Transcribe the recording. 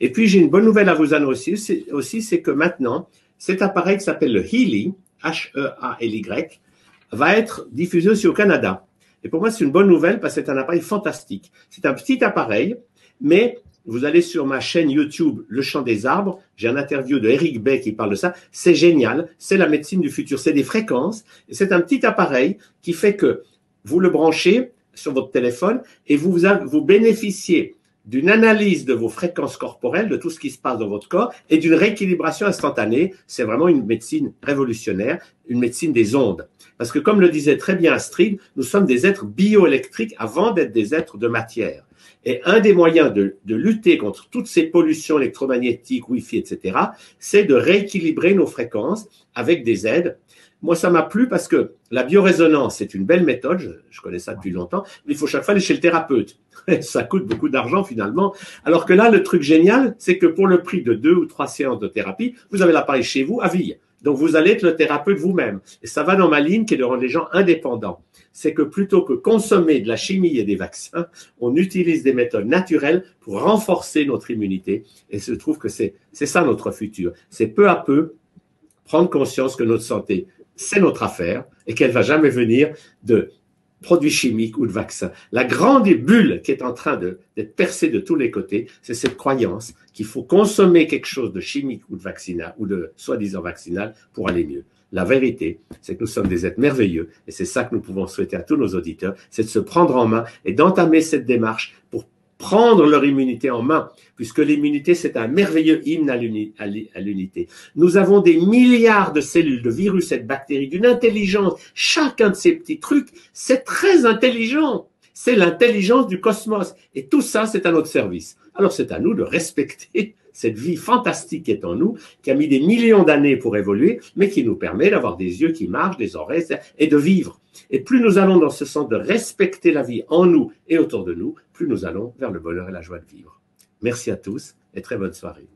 Et puis, j'ai une bonne nouvelle à vous annoncer aussi, c'est que maintenant, cet appareil qui s'appelle le Healy, H-E-A-L-Y, va être diffusé aussi au Canada. Et pour moi, c'est une bonne nouvelle parce que c'est un appareil fantastique. C'est un petit appareil, mais vous allez sur ma chaîne YouTube, Le Chant des Arbres, j'ai un interview de Eric Bay qui parle de ça. C'est génial, c'est la médecine du futur, c'est des fréquences. Et c'est un petit appareil qui fait que vous le branchez sur votre téléphone et vous bénéficiez d'une analyse de vos fréquences corporelles, de tout ce qui se passe dans votre corps et d'une rééquilibration instantanée. C'est vraiment une médecine révolutionnaire, une médecine des ondes. Parce que comme le disait très bien Astrid, nous sommes des êtres bioélectriques avant d'être des êtres de matière. Et un des moyens de lutter contre toutes ces pollutions électromagnétiques, Wi-Fi, etc., c'est de rééquilibrer nos fréquences avec des aides. Moi, ça m'a plu parce que la biorésonance, c'est une belle méthode, je connais ça depuis longtemps, mais il faut chaque fois aller chez le thérapeute. Ça coûte beaucoup d'argent finalement. Alors que là, le truc génial, c'est que pour le prix de 2 ou 3 séances de thérapie, vous avez l'appareil chez vous à vie. Donc, vous allez être le thérapeute vous-même. Et ça va dans ma ligne qui est de rendre les gens indépendants. C'est que plutôt que consommer de la chimie et des vaccins, on utilise des méthodes naturelles pour renforcer notre immunité. Et je trouve que c'est ça notre futur. C'est peu à peu prendre conscience que notre santé, c'est notre affaire et qu'elle va jamais venir de produits chimiques ou de vaccins. La grande bulle qui est en train d'être percée de tous les côtés, c'est cette croyance qu'il faut consommer quelque chose de chimique ou de vaccinal ou de soi-disant vaccinal pour aller mieux. La vérité, c'est que nous sommes des êtres merveilleux et c'est ça que nous pouvons souhaiter à tous nos auditeurs, c'est de se prendre en main et d'entamer cette démarche pour prendre leur immunité en main, puisque l'immunité, c'est un merveilleux hymne à l'unité. Nous avons des milliards de cellules, de virus et de bactéries, d'une intelligence. Chacun de ces petits trucs, c'est très intelligent. C'est l'intelligence du cosmos. Et tout ça, c'est à notre service. Alors, c'est à nous de respecter cette vie fantastique qui est en nous, qui a mis des millions d'années pour évoluer, mais qui nous permet d'avoir des yeux qui marchent, des oreilles, et de vivre. Et plus nous allons dans ce sens de respecter la vie en nous et autour de nous, plus nous allons vers le bonheur et la joie de vivre. Merci à tous et très bonne soirée.